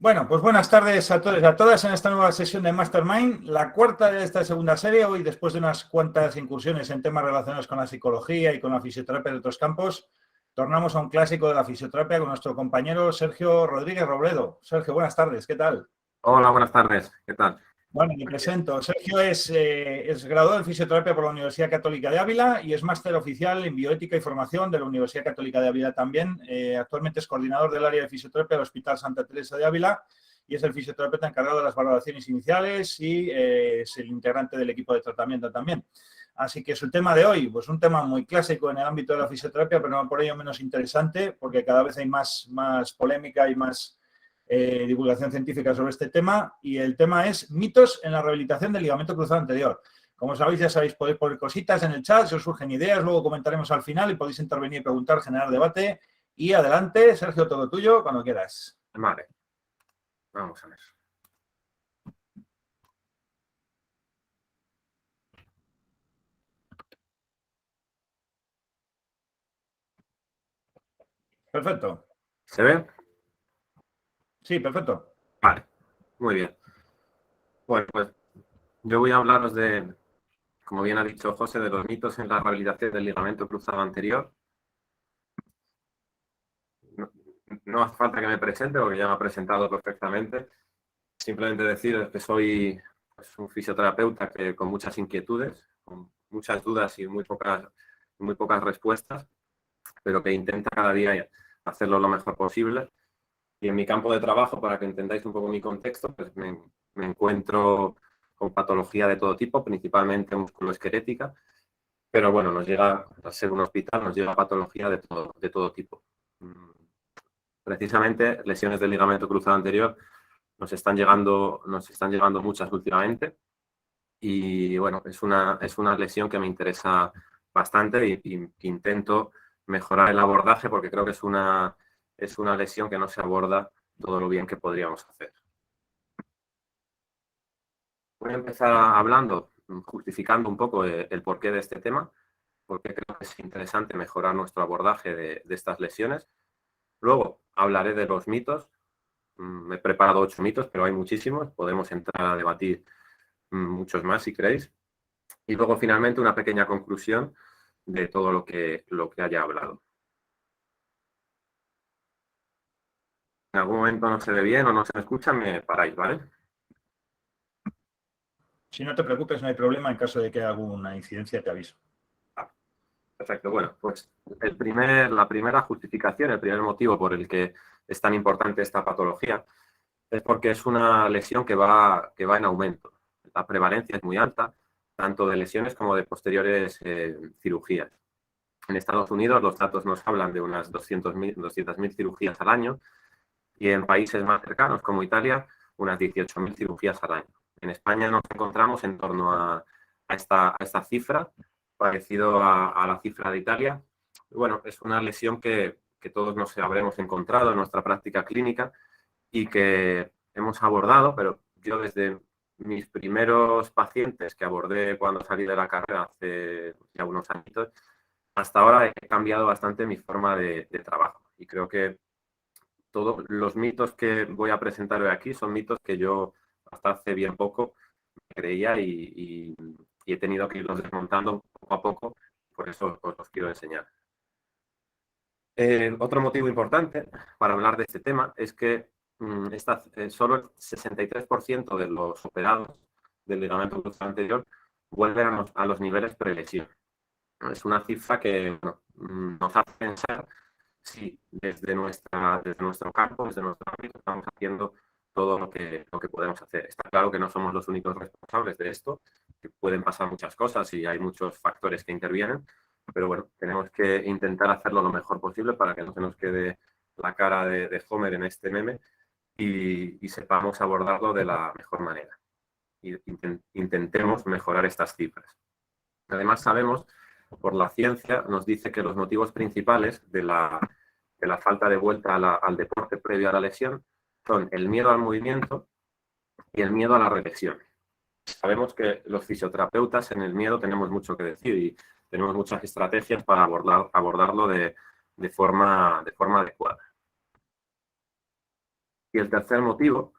Bueno, pues buenas tardes a todos y a todas en esta nueva sesión de Mastermind, la cuarta de esta segunda serie. Hoy, después de unas cuantas incursiones en temas relacionados con la psicología y con la fisioterapia de otros campos, tornamos a un clásico de la fisioterapia con nuestro compañero Sergio Rodríguez Robledo. Sergio, buenas tardes, ¿qué tal? Hola, buenas tardes, ¿qué tal? Bueno, me presento. Sergio es graduado en fisioterapia por la Universidad Católica de Ávila y es máster oficial en bioética y formación de la Universidad Católica de Ávila también. Actualmente es coordinador del área de fisioterapia del Hospital Santa Teresa de Ávila y es el fisioterapeuta encargado de las valoraciones iniciales y es el integrante del equipo de tratamiento también. Así que es el tema de hoy, pues un tema muy clásico en el ámbito de la fisioterapia, pero no por ello menos interesante, porque cada vez hay más polémica y más divulgación científica sobre este tema, y el tema es mitos en la rehabilitación del ligamento cruzado anterior. Como sabéis, ya sabéis, podéis poner cositas en el chat, si os surgen ideas, luego comentaremos al final y podéis intervenir, preguntar, generar debate. Y adelante, Sergio, todo tuyo, cuando quieras. Vale, vamos a ver. Perfecto. ¿Se ve? Sí, perfecto. Vale, muy bien. Bueno, pues yo voy a hablaros de, como bien ha dicho José, de los mitos en la rehabilitación del ligamento cruzado anterior. No hace falta que me presente, porque ya me ha presentado perfectamente. Simplemente decir que soy pues, un fisioterapeuta que, con muchas inquietudes, con muchas dudas y muy pocas respuestas, pero que intenta cada día hacerlo lo mejor posible. Y en mi campo de trabajo, para que entendáis un poco mi contexto, pues me encuentro con patología de todo tipo, principalmente musculoesquelética, pero bueno, nos llega, al ser un hospital, nos llega patología de todo tipo. Precisamente lesiones del ligamento cruzado anterior nos están llegando muchas últimamente, y bueno, es una lesión que me interesa bastante y intento mejorar el abordaje, porque creo que es una lesión que no se aborda todo lo bien que podríamos hacer. Voy a empezar hablando, justificando un poco el porqué de este tema, porque creo que es interesante mejorar nuestro abordaje de estas lesiones. Luego hablaré de los mitos. Me he preparado 8 mitos, pero hay muchísimos. Podemos entrar a debatir muchos más si queréis. Y luego, finalmente, una pequeña conclusión de todo lo que haya hablado. En algún momento no se ve bien o no se me escucha, me paráis, ¿vale? Si no te preocupes, no hay problema. En caso de que haya alguna incidencia, te aviso. Perfecto. Bueno, pues la primera justificación, el primer motivo por el que es tan importante esta patología es porque es una lesión que va en aumento. La prevalencia es muy alta, tanto de lesiones como de posteriores cirugías. En Estados Unidos los datos nos hablan de unas 200.000 cirugías al año, y en países más cercanos como Italia unas 18.000 cirugías al año. En España nos encontramos en torno a esta cifra, parecido a la cifra de Italia. Bueno, es una lesión que todos nos habremos encontrado en nuestra práctica clínica y que hemos abordado, pero yo desde mis primeros pacientes que abordé cuando salí de la carrera hace ya unos añitos, hasta ahora he cambiado bastante mi forma de trabajo, y creo que todos los mitos que voy a presentar hoy aquí son mitos que yo hasta hace bien poco creía y he tenido que irlos desmontando poco a poco, por eso os los quiero enseñar. Otro motivo importante para hablar de este tema es que solo el 63% de los operados del ligamento cruzado anterior vuelven a los niveles prelesión. Es una cifra que nos hace pensar si desde nuestro campo, desde nuestro ámbito, estamos haciendo todo lo que podemos hacer. Está claro que no somos los únicos responsables de esto, que pueden pasar muchas cosas y hay muchos factores que intervienen, pero bueno, tenemos que intentar hacerlo lo mejor posible para que no se nos quede la cara de Homer en este meme y sepamos abordarlo de la mejor manera. Intentemos mejorar estas cifras. Además, sabemos, por la ciencia, nos dice que los motivos principales de la falta de vuelta al deporte previo a la lesión son el miedo al movimiento y el miedo a la regresión. Sabemos que los fisioterapeutas en el miedo tenemos mucho que decir y tenemos muchas estrategias para abordarlo de forma adecuada. Y el tercer motivo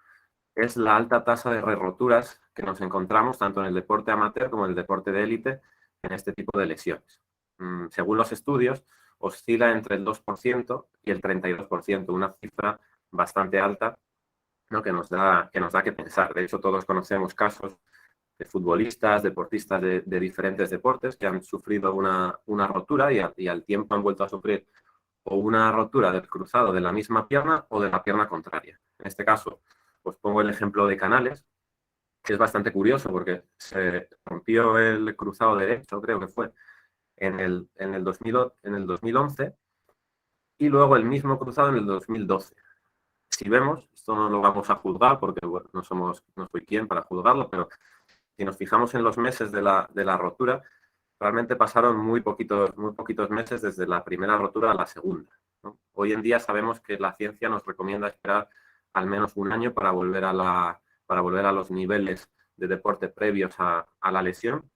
es la alta tasa de re-roturas que nos encontramos tanto en el deporte amateur como en el deporte de élite en este tipo de lesiones. Según los estudios, oscila entre el 2% y el 32%, una cifra bastante alta, ¿no? que nos da que pensar. De hecho, todos conocemos casos de futbolistas, deportistas de diferentes deportes que han sufrido una rotura y al tiempo han vuelto a sufrir o una rotura del cruzado de la misma pierna o de la pierna contraria. En este caso, os pongo el ejemplo de Canales, que es bastante curioso porque se rompió el cruzado derecho, creo que fue, en el 2011 y luego el mismo cruzado en el 2012. Si vemos, esto no lo vamos a juzgar porque bueno, no soy quien para juzgarlo, pero si nos fijamos en los meses de la rotura, realmente pasaron muy poquitos meses desde la primera rotura a la segunda, ¿no? Hoy en día sabemos que la ciencia nos recomienda esperar al menos un año para volver a los niveles de deporte previos a la lesión.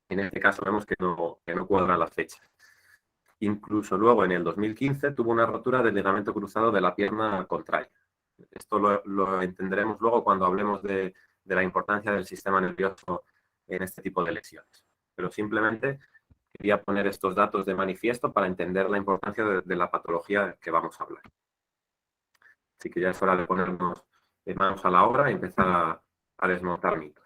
En este caso vemos que no cuadran las fechas. Incluso luego en el 2015 tuvo una rotura del ligamento cruzado de la pierna contraria. Esto lo entenderemos luego cuando hablemos de la importancia del sistema nervioso en este tipo de lesiones. Pero simplemente quería poner estos datos de manifiesto para entender la importancia de la patología que vamos a hablar. Así que ya es hora de ponernos de manos a la obra y empezar a desmontar mitos.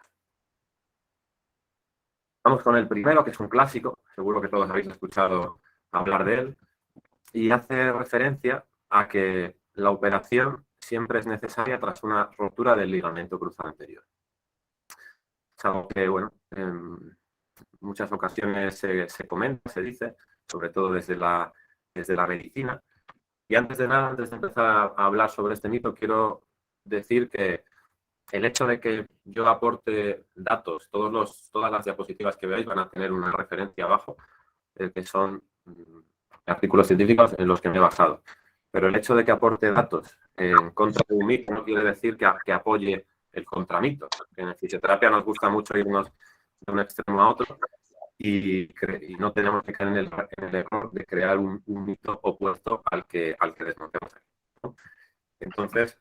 Vamos con el primero, que es un clásico, seguro que todos habéis escuchado hablar de él, y hace referencia a que la operación siempre es necesaria tras una rotura del ligamento cruzado anterior. Es algo que, bueno, en muchas ocasiones se comenta, se dice, sobre todo desde la medicina. Y antes de nada, antes de empezar a hablar sobre este mito, quiero decir que el hecho de que yo aporte datos, todas las diapositivas que veáis van a tener una referencia abajo, que son artículos científicos en los que me he basado. Pero el hecho de que aporte datos en contra de un mito no quiere decir que apoye el contramito. En fisioterapia nos gusta mucho irnos de un extremo a otro y no tenemos que caer en el error de crear un mito opuesto al que desmontemos aquí, ¿no? Entonces,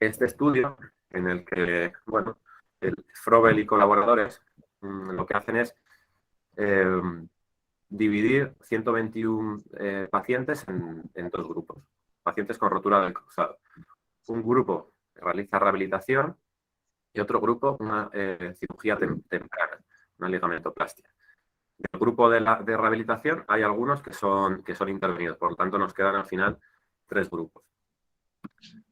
este estudio en el que, bueno, el Frobel y colaboradores lo que hacen es dividir 121 pacientes en dos grupos, pacientes con rotura del cruzado. Un grupo realiza rehabilitación y otro grupo una cirugía temprana, una ligamentoplastia. Del grupo de rehabilitación hay algunos que son intervenidos, por lo tanto nos quedan al final 3 grupos.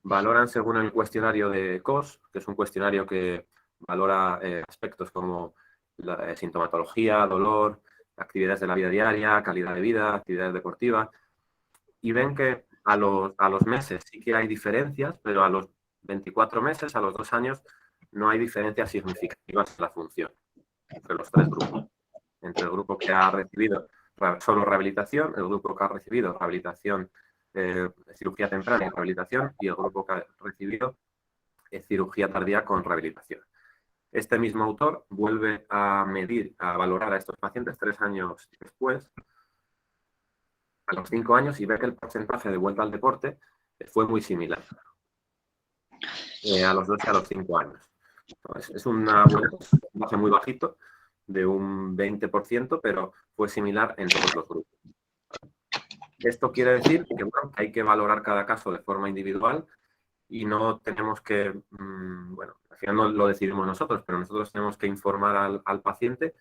Valoran según el cuestionario de COS, que es un cuestionario que valora aspectos como la sintomatología, dolor, actividades de la vida diaria, calidad de vida, actividades deportivas, y ven que a los meses sí que hay diferencias, pero a los 24 meses, a los 2 años, no hay diferencias significativas en la función entre los 3 grupos. Entre el grupo que ha recibido solo rehabilitación, el grupo que ha recibido rehabilitación, cirugía temprana y rehabilitación, y el grupo que ha recibido cirugía tardía con rehabilitación. Este mismo autor vuelve a medir, a valorar a estos pacientes 3 años después, a los 5 años, y ve que el porcentaje de vuelta al deporte fue muy similar a los 2 y a los 5 años. Entonces, es una base muy bajito, de un 20%, pero fue similar en todos los grupos. Esto quiere decir que, bueno, hay que valorar cada caso de forma individual y no tenemos que, bueno, al final no lo decidimos nosotros, pero nosotros tenemos que informar al paciente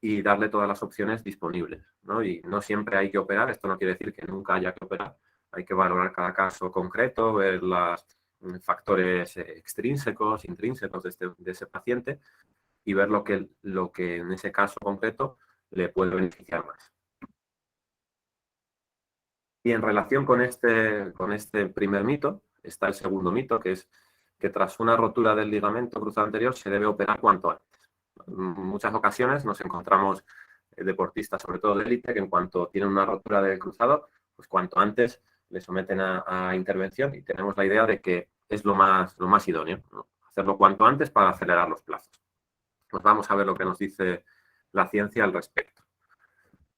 y darle todas las opciones disponibles, ¿no? Y no siempre hay que operar, esto no quiere decir que nunca haya que operar, hay que valorar cada caso concreto, ver los factores extrínsecos, intrínsecos de ese paciente y ver lo que en ese caso concreto le puede beneficiar más. Y en relación con este primer mito, está el segundo mito, que es que tras una rotura del ligamento cruzado anterior se debe operar cuanto antes. En muchas ocasiones nos encontramos deportistas, sobre todo de élite, que en cuanto tienen una rotura del cruzado, pues cuanto antes le someten a intervención y tenemos la idea de que es lo más idóneo, ¿no? Hacerlo cuanto antes para acelerar los plazos. Pues vamos a ver lo que nos dice la ciencia al respecto.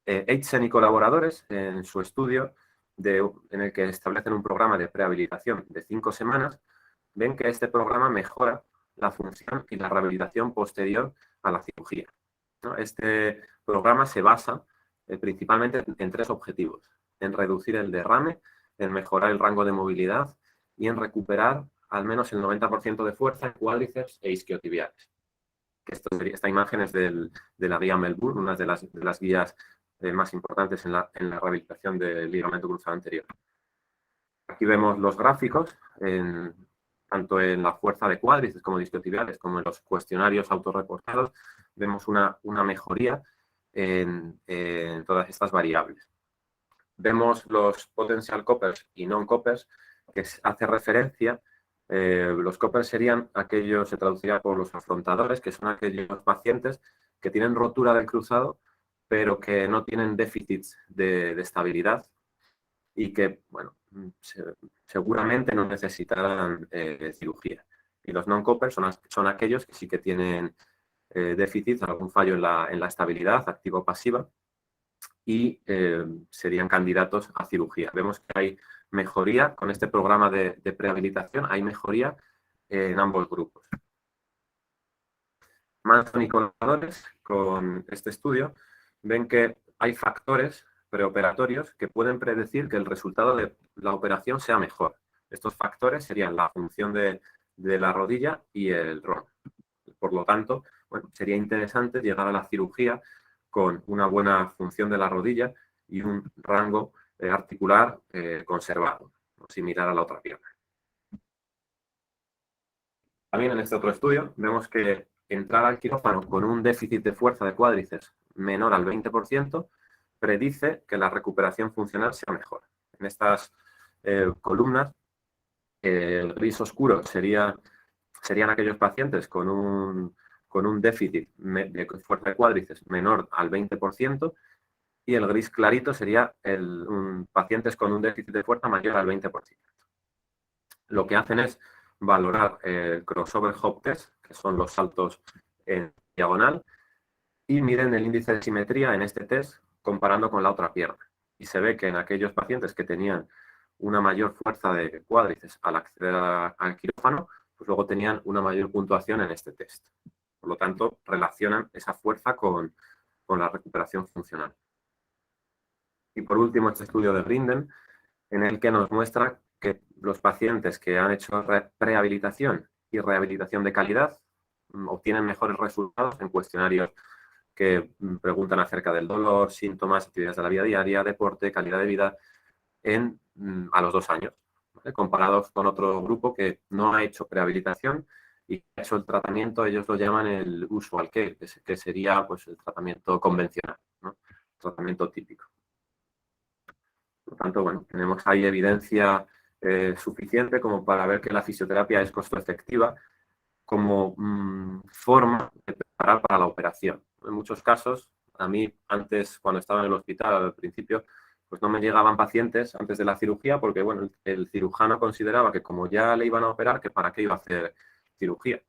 Eitsen y colaboradores, en su estudio, en el que establecen un programa de prehabilitación de 5 semanas, ven que este programa mejora la función y la rehabilitación posterior a la cirugía, ¿no? Este programa se basa principalmente en 3 objetivos: en reducir el derrame, en mejorar el rango de movilidad y en recuperar al menos el 90% de fuerza en cuádriceps e isquiotibiales. Esta imagen es de la guía Melbourne, una de las guías más importantes en la rehabilitación del ligamento cruzado anterior. Aquí vemos los gráficos, tanto en la fuerza de cuádriceps como de isquiotibiales, como en los cuestionarios autorreportados, vemos una mejoría en todas estas variables. Vemos los potential coppers y non-coppers, que hace referencia, los coppers serían aquellos, se traduciría por los afrontadores, que son aquellos pacientes que tienen rotura del cruzado, pero que no tienen déficits de estabilidad y que, bueno, seguramente no necesitarán cirugía. Y los non-coppers son aquellos que sí que tienen déficits, algún fallo en la estabilidad activo-pasiva, y serían candidatos a cirugía. Vemos que hay mejoría con este programa de prehabilitación, hay mejoría en ambos grupos. Manson y colaboradores con este estudio ven que hay factores preoperatorios que pueden predecir que el resultado de la operación sea mejor. Estos factores serían la función de la rodilla y el ROM. Por lo tanto, bueno, sería interesante llegar a la cirugía con una buena función de la rodilla y un rango articular conservado, ¿no?, similar a la otra pierna. También en este otro estudio vemos que entrar al quirófano con un déficit de fuerza de cuádriceps menor al 20% predice que la recuperación funcional sea mejor. En estas columnas, el gris oscuro serían aquellos pacientes con un déficit de fuerza de cuádriceps menor al 20%, y el gris clarito sería pacientes con un déficit de fuerza mayor al 20%. Lo que hacen es valorar el crossover hop test, que son los saltos en diagonal, y miden el índice de simetría en este test comparando con la otra pierna. Y se ve que en aquellos pacientes que tenían una mayor fuerza de cuádriceps al acceder al quirófano, pues luego tenían una mayor puntuación en este test. Por lo tanto, relacionan esa fuerza con la recuperación funcional. Y por último, este estudio de Brinden, en el que nos muestra que los pacientes que han hecho prehabilitación y rehabilitación de calidad obtienen mejores resultados en cuestionarios que preguntan acerca del dolor, síntomas, actividades de la vida diaria, deporte, calidad de vida, a los 2 años, ¿vale?, comparados con otro grupo que no ha hecho prehabilitación y ha hecho el tratamiento, ellos lo llaman el usual care, que sería pues, el tratamiento convencional, ¿no?, el tratamiento típico. Por lo tanto, bueno, tenemos ahí evidencia suficiente como para ver que la fisioterapia es costo efectiva como forma de preparar para la operación. En muchos casos, a mí antes, cuando estaba en el hospital al principio, pues no me llegaban pacientes antes de la cirugía porque, bueno, el cirujano consideraba que como ya le iban a operar, que para qué iba a hacer cirugía.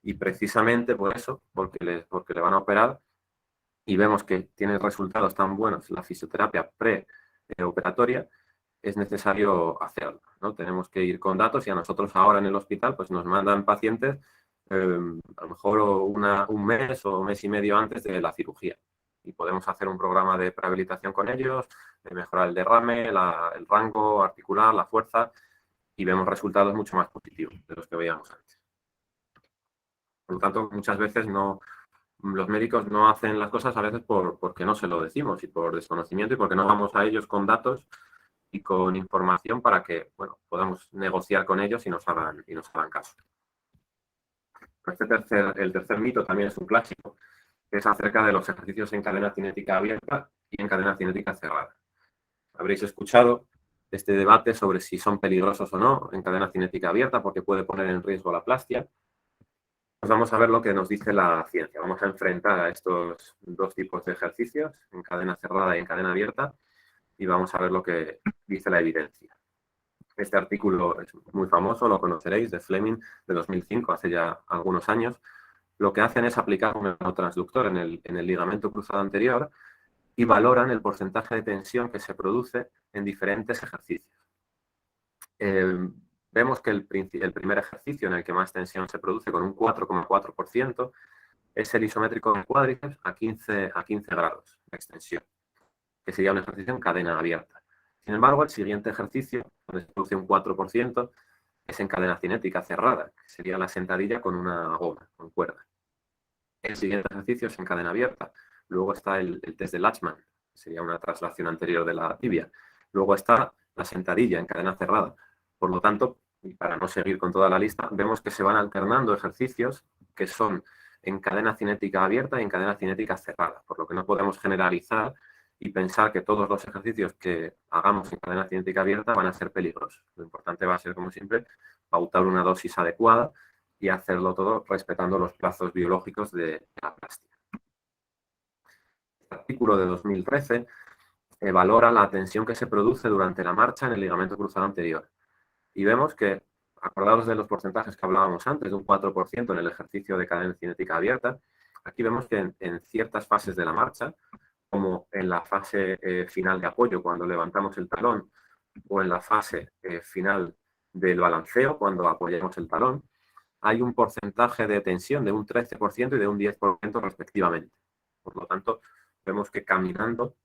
Y precisamente por eso, porque le van a operar y vemos que tiene resultados tan buenos la fisioterapia preoperatoria, es necesario hacerlo, ¿no? Tenemos que ir con datos y a nosotros ahora en el hospital pues nos mandan pacientes a lo mejor un mes o mes y medio antes de la cirugía. Y podemos hacer un programa de prehabilitación con ellos, de mejorar el derrame, el rango articular, la fuerza, y vemos resultados mucho más positivos de los que veíamos antes. Por lo tanto, muchas veces los médicos no hacen las cosas a veces porque no se lo decimos y por desconocimiento y porque no vamos a ellos con datos y con información para que, bueno, podamos negociar con ellos y nos hagan caso. El tercer mito también es un clásico, que es acerca de los ejercicios en cadena cinética abierta y en cadena cinética cerrada. Habréis escuchado este debate sobre si son peligrosos o no en cadena cinética abierta porque puede poner en riesgo la aplastia. Pues vamos a ver lo que nos dice la ciencia. Vamos a enfrentar a estos 2 tipos de ejercicios, en cadena cerrada y en cadena abierta, y vamos a ver lo que dice la evidencia. Este artículo es muy famoso, lo conoceréis, de Fleming, de 2005, hace ya algunos años. Lo que hacen es aplicar un neurotransductor en el ligamento cruzado anterior y valoran el porcentaje de tensión que se produce en diferentes ejercicios. vemos que el primer ejercicio en el que más tensión se produce, con un 4,4%, es el isométrico de cuádriceps a 15 grados de extensión, que sería un ejercicio en cadena abierta. Sin embargo, el siguiente ejercicio, donde se produce un 4%, es en cadena cinética cerrada, que sería la sentadilla con una goma, con cuerda. El siguiente ejercicio es en cadena abierta. Luego está el test de Lachman, que sería una traslación anterior de la tibia. Luego está la sentadilla en cadena cerrada. Por lo tanto, y para no seguir con toda la lista, vemos que se van alternando ejercicios que son en cadena cinética abierta y en cadena cinética cerrada, por lo que no podemos generalizar y pensar que todos los ejercicios que hagamos en cadena cinética abierta van a ser peligrosos. Lo importante va a ser, como siempre, pautar una dosis adecuada y hacerlo todo respetando los plazos biológicos de la plastia. El artículo de 2013 valora la tensión que se produce durante la marcha en el ligamento cruzado anterior. Y vemos que, acordados de los porcentajes que hablábamos antes, de un 4% en el ejercicio de cadena cinética abierta, aquí vemos que en ciertas fases de la marcha, como en la fase final de apoyo, cuando levantamos el talón, o en la fase final del balanceo, cuando apoyamos el talón, hay un porcentaje de tensión de un 13% y de un 10% respectivamente. Por lo tanto, vemos que caminando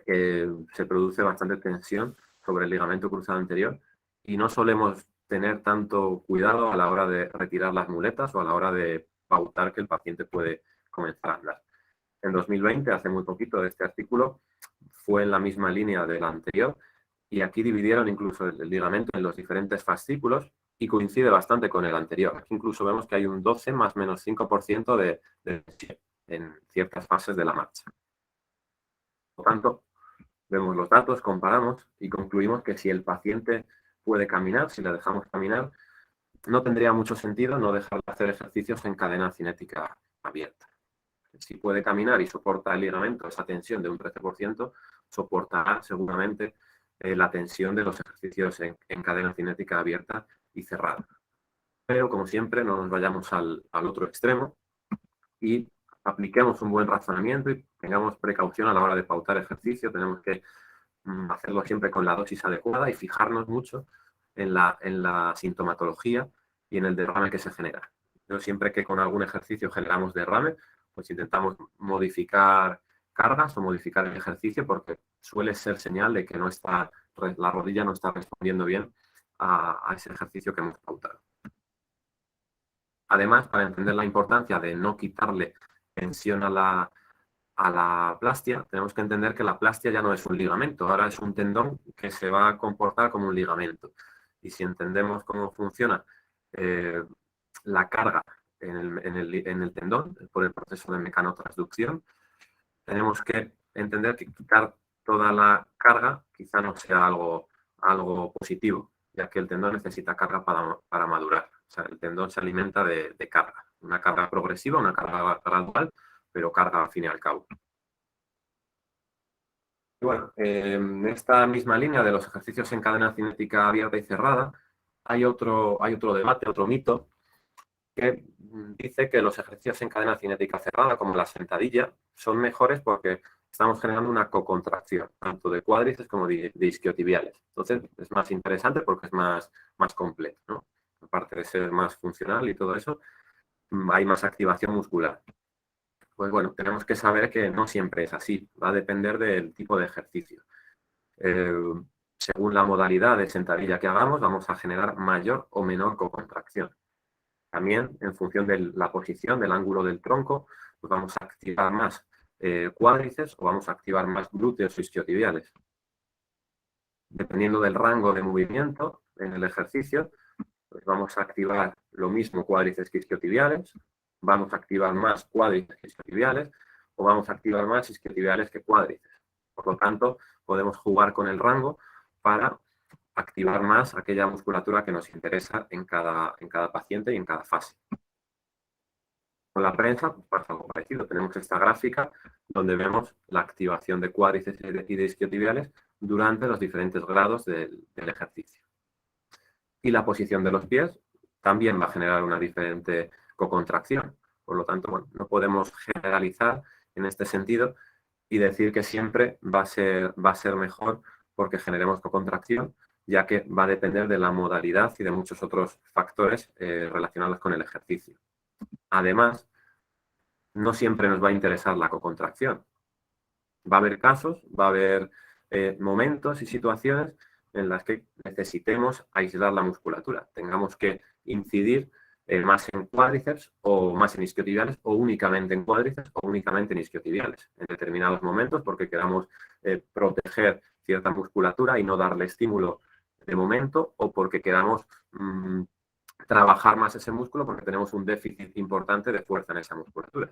se produce bastante tensión sobre el ligamento cruzado anterior y no solemos tener tanto cuidado a la hora de retirar las muletas o a la hora de pautar que el paciente puede comenzar a andar. En 2020, hace muy poquito, este artículo fue en la misma línea del anterior y aquí dividieron incluso el ligamento en los diferentes fascículos y coincide bastante con el anterior. Aquí incluso vemos que hay un 12 más menos 5% de tensión en ciertas fases de la marcha. Por lo tanto, vemos los datos, comparamos y concluimos que si el paciente puede caminar, si le dejamos caminar, no tendría mucho sentido no dejar de hacer ejercicios en cadena cinética abierta. Si puede caminar y soporta el ligamento esa tensión de un 13%, soportará seguramente la tensión de los ejercicios en cadena cinética abierta y cerrada. Pero, como siempre, no nos vayamos al otro extremo y apliquemos un buen razonamiento y tengamos precaución a la hora de pautar ejercicio. Tenemos que hacerlo siempre con la dosis adecuada y fijarnos mucho en la sintomatología y en el derrame que se genera. Yo siempre que con algún ejercicio generamos derrame, pues intentamos modificar cargas o modificar el ejercicio porque suele ser señal de que la rodilla no está respondiendo bien a ese ejercicio que hemos pautado. Además, para entender la importancia de no quitarle tensión a la plastia, tenemos que entender que la plastia ya no es un ligamento, ahora es un tendón que se va a comportar como un ligamento. Y si entendemos cómo funciona la carga en el tendón por el proceso de mecanotransducción, tenemos que entender que quitar toda la carga quizá no sea algo positivo, ya que el tendón necesita carga para madurar. O sea, el tendón se alimenta de carga, una carga progresiva, una carga gradual, pero carga al fin y al cabo. Y bueno, en esta misma línea de los ejercicios en cadena cinética abierta y cerrada, hay otro debate, otro mito, que dice que los ejercicios en cadena cinética cerrada, como la sentadilla, son mejores porque estamos generando una cocontracción, tanto de cuádriceps como de isquiotibiales. Entonces, es más interesante porque es más completo, ¿no? Aparte de ser más funcional y todo eso, hay más activación muscular. Pues bueno, tenemos que saber que no siempre es así, va a depender del tipo de ejercicio. Según la modalidad de sentadilla que hagamos, vamos a generar mayor o menor cocontracción. También, en función de la posición, del ángulo del tronco, pues vamos a activar más cuádriceps o vamos a activar más glúteos o isquiotibiales. Dependiendo del rango de movimiento en el ejercicio, pues vamos a activar lo mismo cuádriceps que isquiotibiales, vamos a activar más cuádriceps que isquiotibiales o vamos a activar más isquiotibiales que cuádriceps. Por lo tanto, podemos jugar con el rango para activar más aquella musculatura que nos interesa en cada paciente y en cada fase. Con la prensa pues pasa algo parecido. Tenemos esta gráfica donde vemos la activación de cuádriceps y de isquiotibiales durante los diferentes grados del ejercicio. Y la posición de los pies también va a generar una diferente cocontracción. Por lo tanto, bueno, no podemos generalizar en este sentido y decir que siempre va a ser mejor porque generemos cocontracción, ya que va a depender de la modalidad y de muchos otros factores relacionados con el ejercicio. Además, no siempre nos va a interesar la cocontracción. Va a haber casos, va a haber momentos y situaciones en las que necesitemos aislar la musculatura. Tengamos que incidir más en cuádriceps o más en isquiotibiales o únicamente en cuádriceps o únicamente en isquiotibiales en determinados momentos porque queramos proteger cierta musculatura y no darle estímulo de momento o porque queramos trabajar más ese músculo porque tenemos un déficit importante de fuerza en esa musculatura.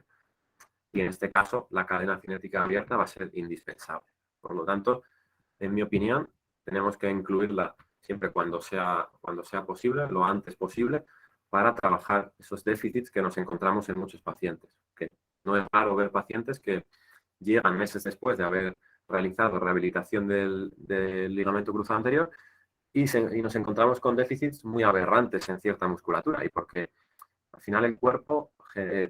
Y en este caso, la cadena cinética abierta va a ser indispensable. Por lo tanto, en mi opinión, tenemos que incluirla siempre cuando sea posible, lo antes posible, para trabajar esos déficits que nos encontramos en muchos pacientes. Que no es raro ver pacientes que llegan meses después de haber realizado rehabilitación del ligamento cruzado anterior y nos encontramos con déficits muy aberrantes en cierta musculatura. Y porque al final el cuerpo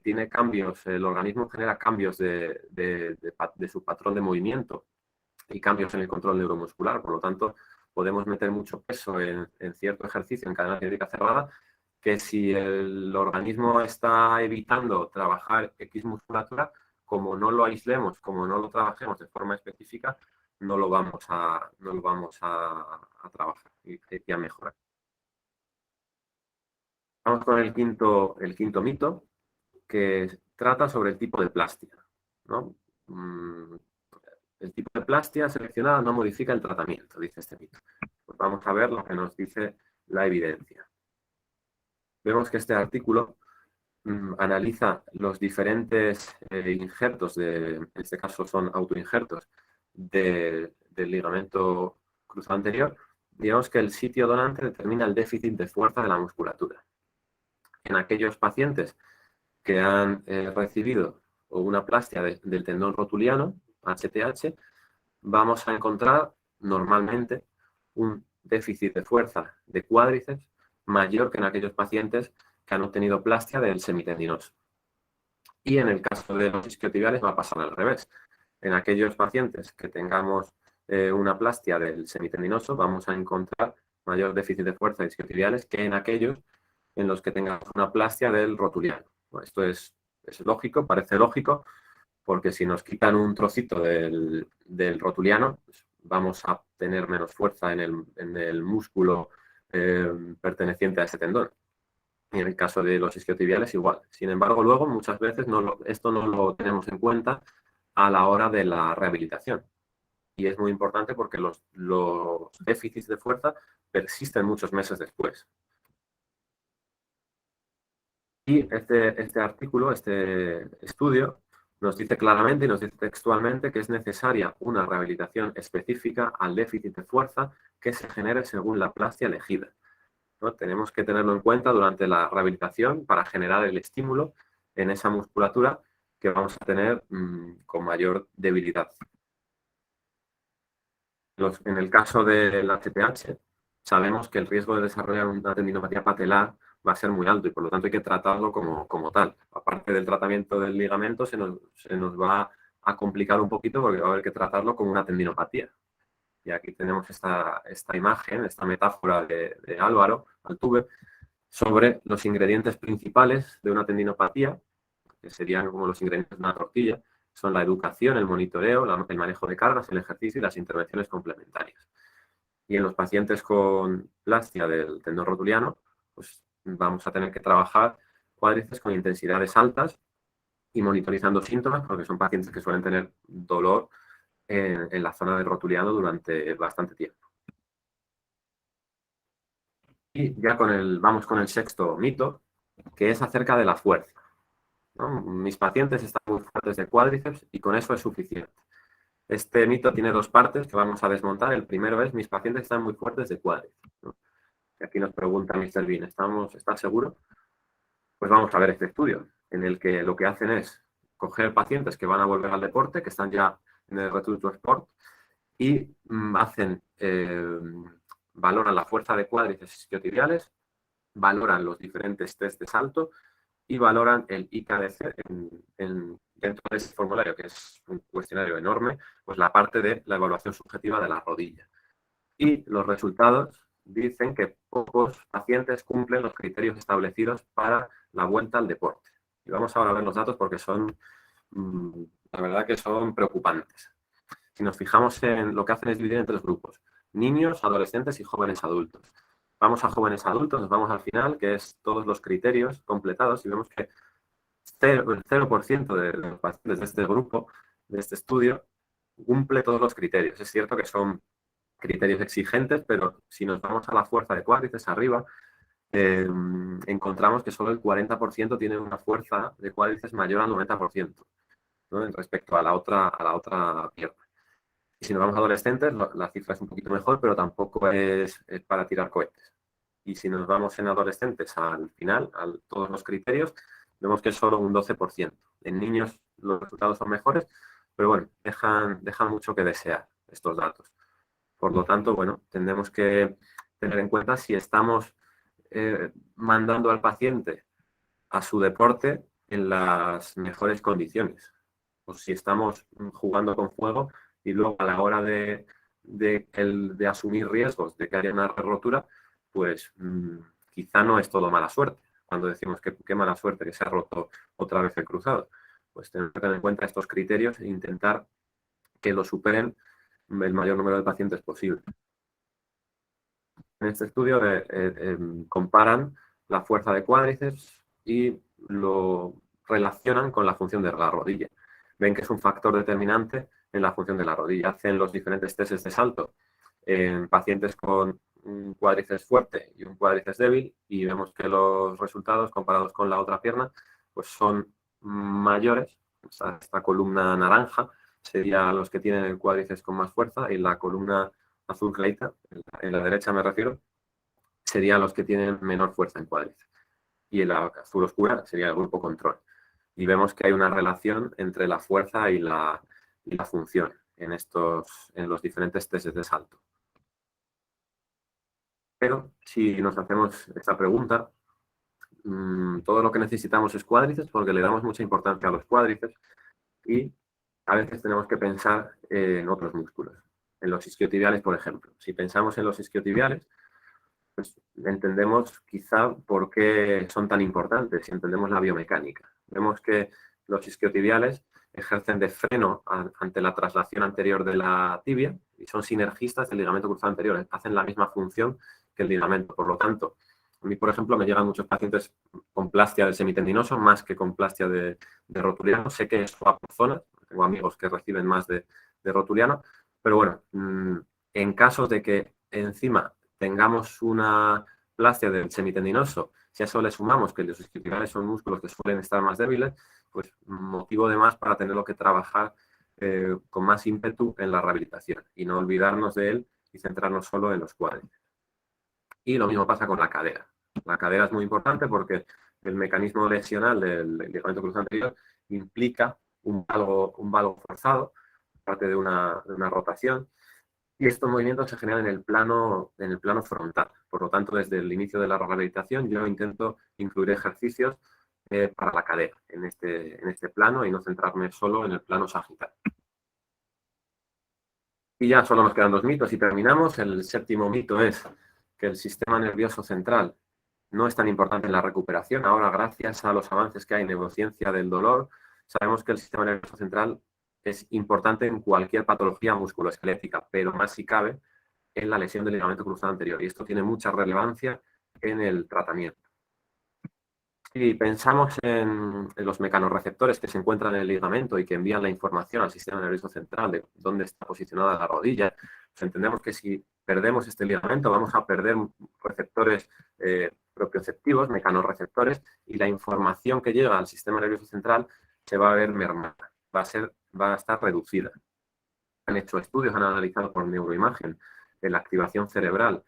tiene cambios, el organismo genera cambios de su patrón de movimiento y cambios en el control neuromuscular. Por lo tanto, podemos meter mucho peso en cierto ejercicio en cadena cinética cerrada que si el organismo está evitando trabajar X musculatura, como no lo aislemos, como no lo trabajemos de forma específica, no lo vamos a trabajar y a mejorar. Vamos con el quinto mito, que trata sobre el tipo de plastia, ¿no? El tipo de plastia seleccionada no modifica el tratamiento, dice este mito. Pues vamos a ver lo que nos dice la evidencia. Vemos que este artículo analiza los diferentes injertos, en este caso son autoinjertos, del ligamento cruzado anterior. Digamos que el sitio donante determina el déficit de fuerza de la musculatura. En aquellos pacientes que han recibido una plastia del tendón rotuliano, HTH, vamos a encontrar normalmente un déficit de fuerza de cuádriceps mayor que en aquellos pacientes que han obtenido plastia del semitendinoso. Y en el caso de los isquiotibiales va a pasar al revés. En aquellos pacientes que tengamos una plastia del semitendinoso vamos a encontrar mayor déficit de fuerza de isquiotibiales que en aquellos en los que tengamos una plastia del rotuliano. Esto es lógico, parece lógico, porque si nos quitan un trocito del rotuliano, pues vamos a tener menos fuerza en el músculo perteneciente a ese tendón. Y en el caso de los isquiotibiales igual. Sin embargo, luego muchas veces esto no lo tenemos en cuenta a la hora de la rehabilitación. Y es muy importante porque los déficits de fuerza persisten muchos meses después. Y este artículo, este estudio, nos dice claramente y nos dice textualmente que es necesaria una rehabilitación específica al déficit de fuerza que se genere según la plastia elegida, ¿no? Tenemos que tenerlo en cuenta durante la rehabilitación para generar el estímulo en esa musculatura que vamos a tener con mayor debilidad. En el caso del HTH, sabemos que el riesgo de desarrollar una tendinopatía patelar va a ser muy alto y por lo tanto hay que tratarlo como tal. Aparte del tratamiento del ligamento, se nos va a complicar un poquito porque va a haber que tratarlo como una tendinopatía. Y aquí tenemos esta imagen, esta metáfora de Álvaro Altuve sobre los ingredientes principales de una tendinopatía, que serían como los ingredientes de una tortilla, son la educación, el monitoreo, el manejo de cargas, el ejercicio y las intervenciones complementarias. Y en los pacientes con plastia del tendón rotuliano, pues vamos a tener que trabajar cuádriceps con intensidades altas y monitorizando síntomas, porque son pacientes que suelen tener dolor en la zona del rotuliano durante bastante tiempo. Y ya vamos con el sexto mito, que es acerca de la fuerza, ¿no? Mis pacientes están muy fuertes de cuádriceps y con eso es suficiente. Este mito tiene dos partes que vamos a desmontar. El primero es, mis pacientes están muy fuertes de cuádriceps, ¿no? Y aquí nos pregunta Mr. Bean, ¿estás seguro? Pues vamos a ver este estudio, en el que lo que hacen es coger pacientes que van a volver al deporte, que están ya en el Return to Sport, y valoran la fuerza de cuádriceps isquiotibiales, valoran los diferentes test de salto y valoran el IKDC dentro de ese formulario, que es un cuestionario enorme, pues la parte de la evaluación subjetiva de la rodilla. Y los resultados dicen que pocos pacientes cumplen los criterios establecidos para la vuelta al deporte. Y vamos ahora a ver los datos porque son, la verdad que son preocupantes. Si nos fijamos en lo que hacen es dividir en 3 grupos: niños, adolescentes y jóvenes adultos. Vamos a jóvenes adultos, nos vamos al final, que es todos los criterios completados, y vemos que el 0% de los pacientes de este grupo, de este estudio, cumple todos los criterios. Es cierto que son criterios exigentes, pero si nos vamos a la fuerza de cuádriceps arriba, encontramos que solo el 40% tiene una fuerza de cuádriceps mayor al 90%, ¿no?, respecto a la otra pierna. Y si nos vamos a adolescentes, la cifra es un poquito mejor, pero tampoco es para tirar cohetes. Y si nos vamos en adolescentes al final, a todos los criterios, vemos que es solo un 12%. En niños los resultados son mejores, pero bueno, dejan mucho que desear estos datos. Por lo tanto, bueno, tendremos que tener en cuenta si estamos mandando al paciente a su deporte en las mejores condiciones, o si estamos jugando con fuego y luego a la hora de asumir riesgos de que haya una rotura, pues quizá no es todo mala suerte. Cuando decimos que qué mala suerte que se ha roto otra vez el cruzado, pues tenemos que tener en cuenta estos criterios e intentar que lo superen el mayor número de pacientes posible. En este estudio comparan la fuerza de cuádriceps y lo relacionan con la función de la rodilla. Ven que es un factor determinante en la función de la rodilla. Hacen los diferentes testes de salto en pacientes con un cuádriceps fuerte y un cuádriceps débil, y vemos que los resultados comparados con la otra pierna pues son mayores. Esta columna naranja sería los que tienen el cuádriceps con más fuerza, y la columna azul clarita, en la derecha me refiero, serían los que tienen menor fuerza en cuádriceps. Y en la azul oscura sería el grupo control. Y vemos que hay una relación entre la fuerza y la función en los diferentes testes de salto. Pero si nos hacemos esta pregunta, todo lo que necesitamos es cuádriceps, porque le damos mucha importancia a los cuádriceps, y a veces tenemos que pensar en otros músculos, en los isquiotibiales, por ejemplo. Si pensamos en los isquiotibiales, pues entendemos quizá por qué son tan importantes, si entendemos la biomecánica. Vemos que los isquiotibiales ejercen de freno ante la traslación anterior de la tibia y son sinergistas del ligamento cruzado anterior, hacen la misma función que el ligamento. Por lo tanto, a mí, por ejemplo, me llegan muchos pacientes con plastia del semitendinoso más que con plastia de rotuliano. Sé que eso va por zonas, tengo amigos que reciben más de rotuliano, pero bueno, en casos de que encima tengamos una plastia del semitendinoso, si a eso le sumamos que los isquiotibiales son músculos que suelen estar más débiles, pues motivo de más para tenerlo que trabajar con más ímpetu en la rehabilitación y no olvidarnos de él y centrarnos solo en los cuádriceps. Y lo mismo pasa con la cadera. La cadera es muy importante porque el mecanismo lesional del ligamento cruzado anterior implica un valgo forzado, parte de una rotación, y estos movimientos se generan en el plano frontal. Por lo tanto, desde el inicio de la rehabilitación yo intento incluir ejercicios para la cadera en este plano y no centrarme solo en el plano sagital. Y ya solo nos quedan 2 mitos y terminamos. El 7º mito es que el sistema nervioso central no es tan importante en la recuperación. Ahora, gracias a los avances que hay en neurociencia del dolor, sabemos que el sistema nervioso central es importante en cualquier patología musculoesquelética, pero más si cabe en la lesión del ligamento cruzado anterior. Y esto tiene mucha relevancia en el tratamiento. Si pensamos en los mecanorreceptores que se encuentran en el ligamento y que envían la información al sistema nervioso central de dónde está posicionada la rodilla, pues entendemos que si perdemos este ligamento vamos a perder receptores propioceptivos, mecanorreceptores, y la información que llega al sistema nervioso central se va a ver mermada, va a estar reducida. Han hecho estudios, han analizado por neuroimagen la activación cerebral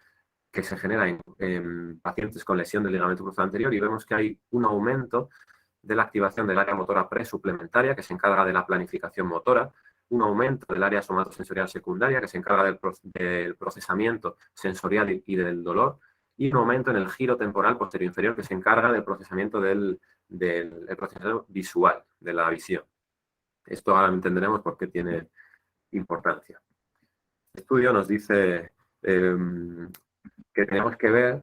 que se genera en pacientes con lesión del ligamento cruzado anterior, y vemos que hay un aumento de la activación del área motora presuplementaria, que se encarga de la planificación motora, un aumento del área somatosensorial secundaria, que se encarga del procesamiento sensorial y del dolor, y un aumento en el giro temporal posterior inferior, que se encarga del procesamiento del procesamiento visual, de la visión. Esto ahora entenderemos por qué tiene importancia. El estudio nos dice que tenemos que ver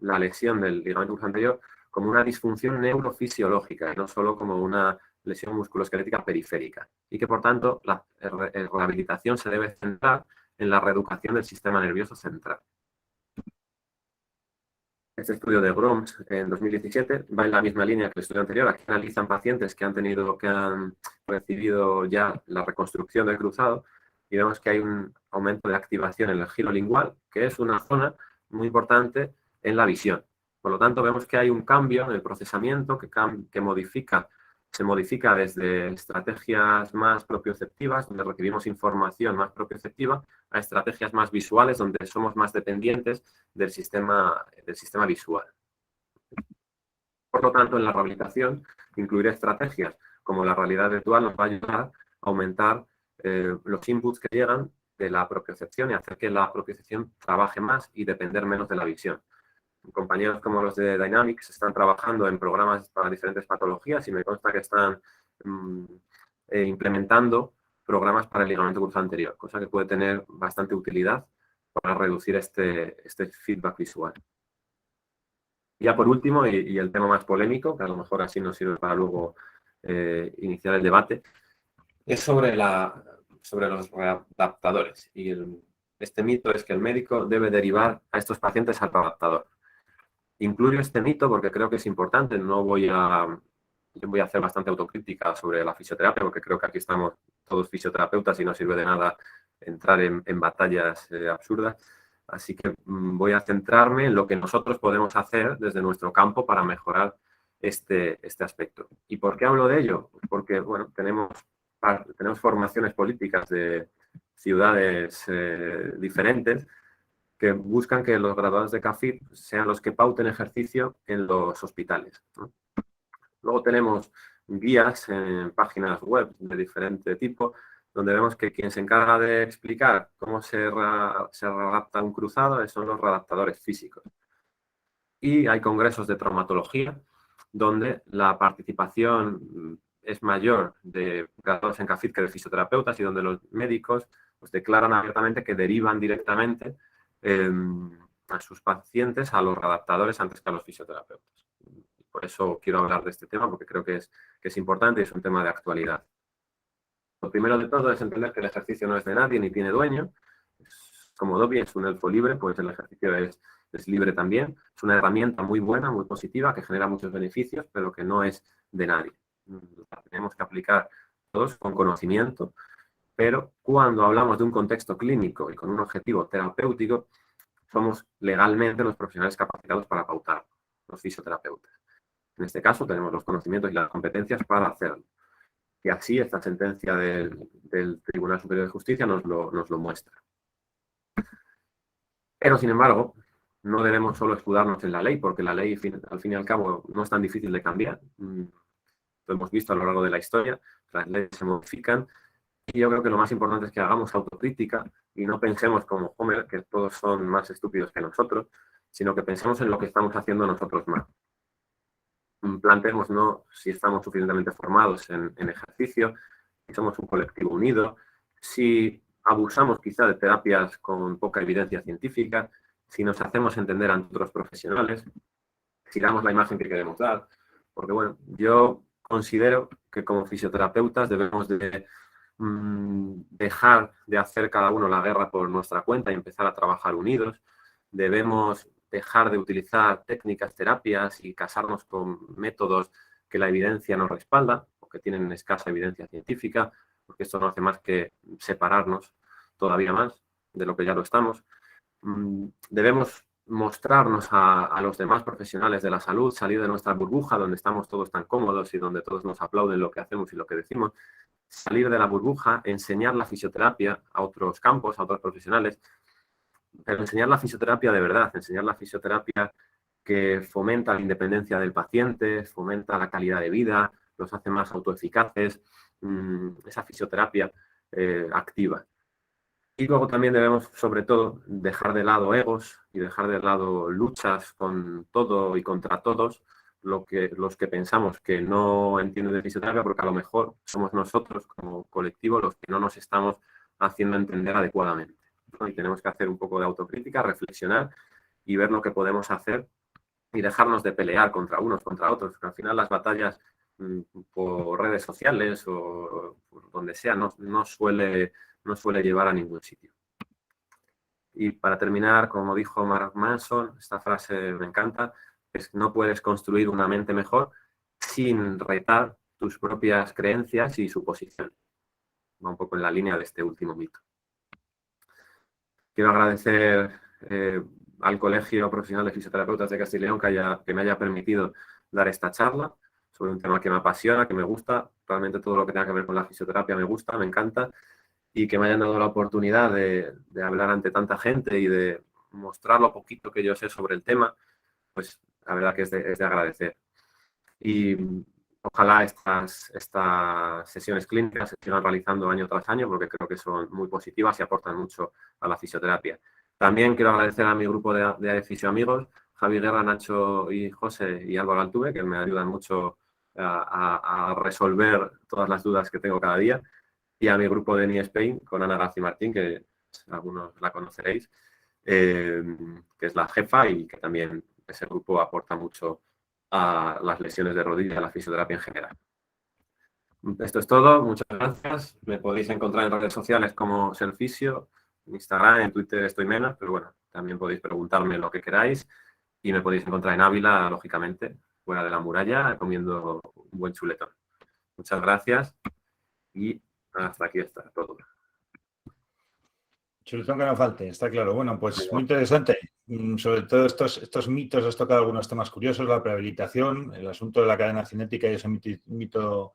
la lesión del ligamento cruzado anterior como una disfunción neurofisiológica, no solo como una lesión musculoesquelética periférica, y que por tanto la rehabilitación se debe centrar en la reeducación del sistema nervioso central. Este estudio de Groms en 2017 va en la misma línea que el estudio anterior. Aquí analizan pacientes que han recibido ya la reconstrucción del cruzado y vemos que hay un aumento de activación en el giro lingual, que es una zona muy importante en la visión. Por lo tanto, vemos que hay un cambio en el procesamiento que se modifica desde estrategias más propioceptivas, donde recibimos información más propioceptiva, a estrategias más visuales, donde somos más dependientes del sistema visual. Por lo tanto, en la rehabilitación, incluir estrategias como la realidad virtual nos va a ayudar a aumentar los inputs que llegan de la propiocepción y hacer que la propiocepción trabaje más y depender menos de la visión. Compañeros como los de Dynamics están trabajando en programas para diferentes patologías y me consta que están implementando programas para el ligamento cruzado anterior, cosa que puede tener bastante utilidad para reducir este feedback visual. Ya por último, y el tema más polémico, que a lo mejor así nos sirve para luego iniciar el debate, es sobre los readaptadores. Y este mito es que el médico debe derivar a estos pacientes al readaptador. Incluyo este mito porque creo que es importante. Yo voy a hacer bastante autocrítica sobre la fisioterapia, porque creo que aquí estamos todos fisioterapeutas y no sirve de nada entrar en batallas absurdas. Así que voy a centrarme en lo que nosotros podemos hacer desde nuestro campo para mejorar este aspecto. ¿Y por qué hablo de ello? Porque, bueno, tenemos formaciones políticas de ciudades diferentes que buscan que los graduados de CAFID sean los que pauten ejercicio en los hospitales, ¿no? Luego tenemos guías en páginas web de diferente tipo, donde vemos que quien se encarga de explicar cómo se readapta un cruzado son los readaptadores físicos. Y hay congresos de traumatología, donde la participación es mayor de graduados en CAFID que de fisioterapeutas y donde los médicos pues, declaran abiertamente que derivan directamente a sus pacientes a los readaptadores antes que a los fisioterapeutas. Por eso quiero hablar de este tema, porque creo que es importante y es un tema de actualidad. Lo primero de todo es entender que el ejercicio no es de nadie ni tiene dueño. Como Dobby es un elfo libre, pues el ejercicio es libre también. Es una herramienta muy buena, muy positiva, que genera muchos beneficios, pero que no es de nadie. La tenemos que aplicar todos con conocimiento, pero cuando hablamos de un contexto clínico y con un objetivo terapéutico, somos legalmente los profesionales capacitados para pautar, los fisioterapeutas. En este caso tenemos los conocimientos y las competencias para hacerlo. Y así esta sentencia del Tribunal Superior de Justicia nos lo muestra. Pero, sin embargo, no debemos solo escudarnos en la ley, porque la ley, al fin y al cabo, no es tan difícil de cambiar. Lo hemos visto a lo largo de la historia, las leyes se modifican, y yo creo que lo más importante es que hagamos autocrítica y no pensemos como Homer, que todos son más estúpidos que nosotros, sino que pensemos en lo que estamos haciendo nosotros mal. Planteémonos si estamos suficientemente formados en ejercicio, si somos un colectivo unido, si abusamos quizá de terapias con poca evidencia científica, si nos hacemos entender ante otros profesionales, si damos la imagen que queremos dar. Porque, bueno, yo considero que como fisioterapeutas debemos de dejar de hacer cada uno la guerra por nuestra cuenta y empezar a trabajar unidos. Debemos dejar de utilizar técnicas, terapias y casarnos con métodos que la evidencia no respalda o que tienen escasa evidencia científica, porque esto no hace más que separarnos todavía más de lo que ya lo estamos. Debemos mostrarnos a los demás profesionales de la salud, salir de nuestra burbuja donde estamos todos tan cómodos y donde todos nos aplauden lo que hacemos y lo que decimos, salir de la burbuja, enseñar la fisioterapia a otros campos, a otros profesionales, pero enseñar la fisioterapia de verdad, enseñar la fisioterapia que fomenta la independencia del paciente, fomenta la calidad de vida, los hace más autoeficaces, esa fisioterapia activa. Y luego también debemos, sobre todo, dejar de lado egos y dejar de lado luchas con todo y contra todos, los que pensamos que no entienden de fisioterapia, porque a lo mejor somos nosotros como colectivo los que no nos estamos haciendo entender adecuadamente. ¿no? Y tenemos que hacer un poco de autocrítica, reflexionar y ver lo que podemos hacer y dejarnos de pelear contra unos, contra otros, porque al final las batallas por redes sociales o por donde sea no suele llevar a ningún sitio. Y para terminar, como dijo Mark Manson, esta frase me encanta, es que no puedes construir una mente mejor sin retar tus propias creencias y suposiciones. Va un poco en la línea de este último mito. Quiero agradecer al Colegio Profesional de Fisioterapeutas de Castilla y León que me haya permitido dar esta charla sobre un tema que me apasiona, que me gusta. Realmente todo lo que tenga que ver con la fisioterapia me gusta, me encanta. Y que me hayan dado la oportunidad de hablar ante tanta gente y de mostrar lo poquito que yo sé sobre el tema, pues la verdad que es de agradecer. Y ojalá estas sesiones clínicas se sigan realizando año tras año porque creo que son muy positivas y aportan mucho a la fisioterapia. También quiero agradecer a mi grupo de fisioamigos, Javi Guerra, Nacho y José y Álvaro Altuve, que me ayudan mucho a resolver todas las dudas que tengo cada día. Y a mi grupo de NI Spain con Ana García Martín, que algunos la conoceréis, que es la jefa y que también ese grupo aporta mucho a las lesiones de rodilla y a la fisioterapia en general. Esto es todo, muchas gracias. Me podéis encontrar en redes sociales como Selfisio, en Instagram, en Twitter estoy menos, pero bueno, también podéis preguntarme lo que queráis y me podéis encontrar en Ávila, lógicamente, fuera de la muralla, comiendo un buen chuletón. Muchas gracias y hasta aquí está todo. Solución que no falte, está claro. Bueno, pues muy interesante. Sobre todo estos mitos, has tocado algunos temas curiosos, la prehabilitación, el asunto de la cadena cinética y ese mito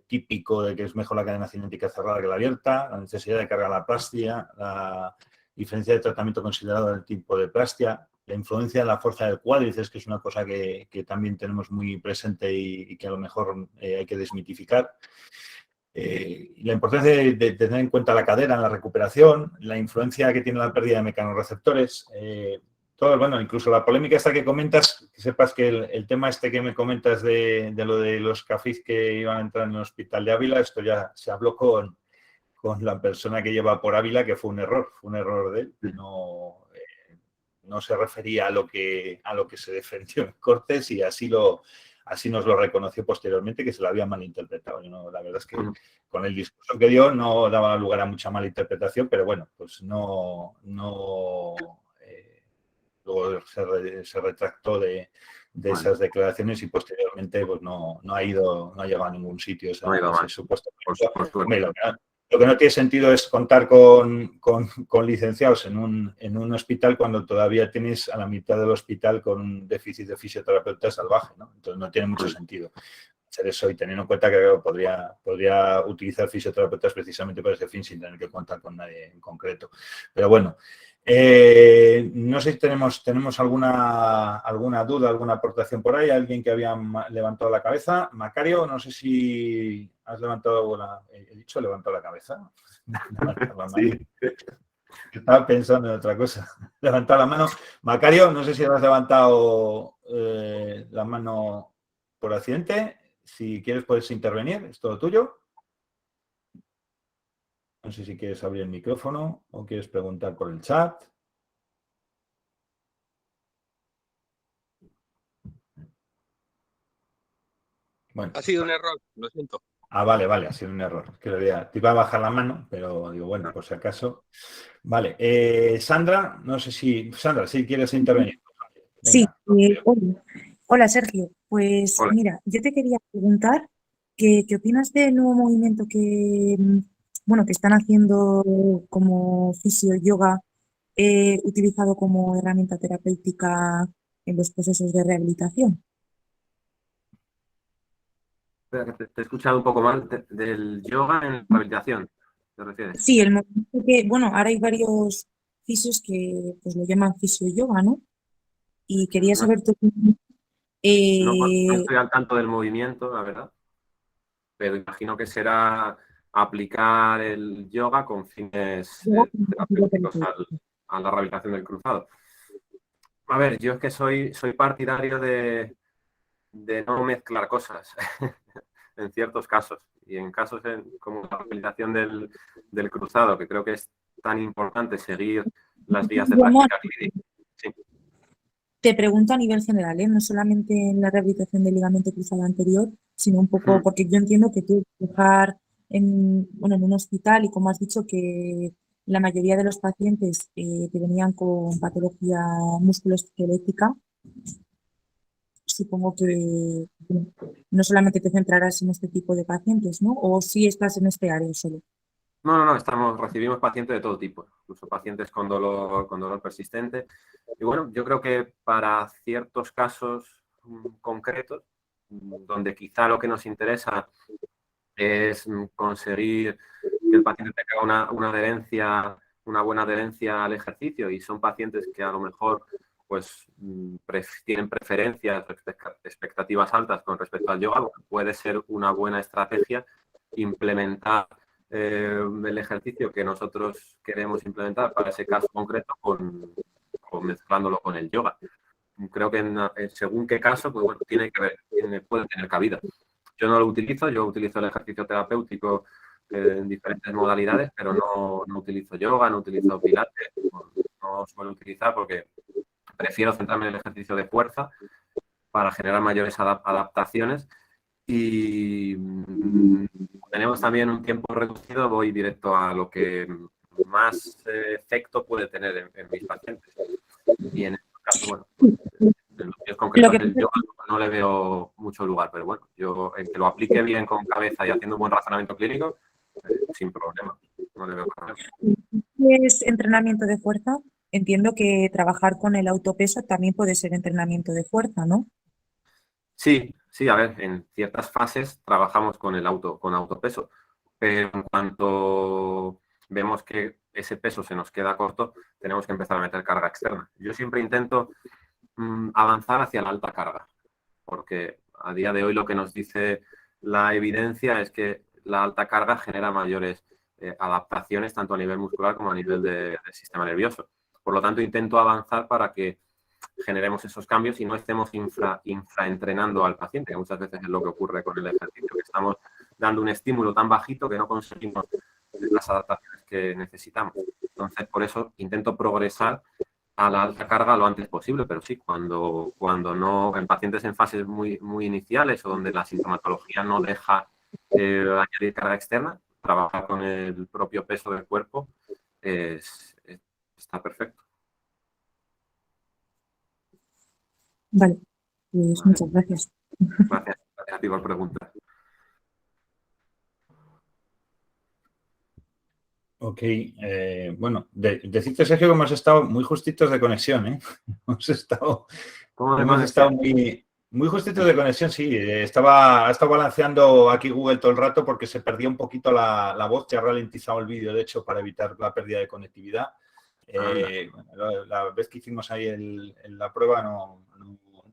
típico de que es mejor la cadena cinética cerrada que la abierta, la necesidad de cargar la plastia, la diferencia de tratamiento considerado del tipo de plastia, la influencia de la fuerza del cuádriceps, que es una cosa que también tenemos muy presente y que a lo mejor hay que desmitificar. La importancia de tener en cuenta la cadera en la recuperación, la influencia que tiene la pérdida de mecanorreceptores, todo, bueno, incluso la polémica esta que comentas, que sepas que el tema este que me comentas de lo de los cafés que iban a entrar en el hospital de Ávila, esto ya se habló con la persona que lleva por Ávila, que fue un error de él, no se refería a lo que se defendió en Cortes y así nos lo reconoció posteriormente, que se lo había malinterpretado. La verdad es que con el discurso que dio no daba lugar a mucha malinterpretación, pero bueno, pues luego se retractó de esas declaraciones y posteriormente pues no ha llegado a ningún sitio ese supuesto. Lo que no tiene sentido es contar con licenciados en un hospital cuando todavía tienes a la mitad del hospital con un déficit de fisioterapeuta salvaje, ¿no? Entonces no tiene mucho sentido hacer eso y teniendo en cuenta que podría utilizar fisioterapeutas precisamente para ese fin sin tener que contar con nadie en concreto. Pero bueno, no sé si tenemos alguna duda, alguna aportación por ahí. Alguien que había levantado la cabeza. Macario, no sé si has levantado he dicho levantado la cabeza. Levantar la mano. Sí. Estaba pensando en otra cosa. Levantar la mano. Macario, no sé si has levantado la mano por accidente. Si quieres puedes intervenir, es todo tuyo. No sé si quieres abrir el micrófono o quieres preguntar por el chat. Bueno. Ha sido un error, lo siento. Vale, ha sido un error. Te iba a bajar la mano, pero digo, bueno, por si acaso. Vale, Sandra, no sé si quieres intervenir. Venga. Sí, hola Sergio. Pues hola. Mira, yo te quería preguntar ¿qué opinas del nuevo movimiento que están haciendo como fisio-yoga utilizado como herramienta terapéutica en los procesos de rehabilitación? Te he escuchado un poco mal del yoga en la rehabilitación, ¿te refieres? Sí, el movimiento que, ahora hay varios fisios que pues lo llaman fisio-yoga, ¿no? Y quería saber tu opinión. No estoy al tanto del movimiento, la verdad, pero imagino que será aplicar el yoga con fines terapéuticos a la rehabilitación del cruzado. A ver, yo es que soy partidario de no mezclar cosas en ciertos casos. Y en casos como la rehabilitación del cruzado, que creo que es tan importante seguir las vías de Ramón, práctica clínica. Sí. te pregunto a nivel general, no solamente en la rehabilitación del ligamento cruzado anterior, sino un poco, porque yo entiendo que tú trabajar bueno, en un hospital y como has dicho que la mayoría de los pacientes que venían con patología musculoesquelética, supongo que bueno, no solamente te centrarás en este tipo de pacientes, ¿no? O si estás en este área solo. No, recibimos pacientes de todo tipo, incluso pacientes con dolor persistente. Y bueno, yo creo que para ciertos casos concretos, donde quizá lo que nos interesa es conseguir que el paciente tenga una adherencia, una buena adherencia al ejercicio, y son pacientes que a lo mejor pues tienen preferencias, expectativas altas con respecto al yoga, puede ser una buena estrategia implementar el ejercicio que nosotros queremos implementar para ese caso concreto con mezclándolo con el yoga. Creo que según qué caso, pues bueno, puede tener cabida. Yo no lo utilizo, yo utilizo el ejercicio terapéutico en diferentes modalidades, pero no utilizo yoga, no utilizo pilates, no suelo utilizar porque prefiero centrarme en el ejercicio de fuerza para generar mayores adaptaciones. Y tenemos también un tiempo reducido, voy directo a lo que más efecto puede tener en mis pacientes. Y en este caso, bueno, en los días concretos el yoga no le veo mucho lugar, pero bueno, yo en que lo aplique bien con cabeza y haciendo un buen razonamiento clínico, sin problema, no le veo problema. ¿Es entrenamiento de fuerza? Entiendo que trabajar con el autopeso también puede ser entrenamiento de fuerza, ¿no? Sí, a ver, en ciertas fases trabajamos con autopeso, pero en cuanto vemos que ese peso se nos queda corto, tenemos que empezar a meter carga externa. Yo siempre intento avanzar hacia la alta carga, porque a día de hoy lo que nos dice la evidencia es que la alta carga genera mayores adaptaciones tanto a nivel muscular como a nivel del sistema nervioso. Por lo tanto, intento avanzar para que generemos esos cambios y no estemos infraentrenando al paciente, que muchas veces es lo que ocurre con el ejercicio, que estamos dando un estímulo tan bajito que no conseguimos las adaptaciones que necesitamos. Entonces, por eso intento progresar a la alta carga lo antes posible, pero sí, cuando no, en pacientes en fases muy iniciales o donde la sintomatología no deja añadir carga externa, trabajar con el propio peso del cuerpo está perfecto. Vale, pues muchas gracias. Gracias a ti por preguntar. Ok, bueno, decirte, Sergio, que hemos estado muy justitos de conexión, ¿eh? Hemos estado muy justitos de conexión, sí. Ha estado balanceando aquí Google todo el rato porque se perdía un poquito la voz, que ha ralentizado el vídeo, de hecho, para evitar la pérdida de conectividad. La vez que hicimos ahí la prueba no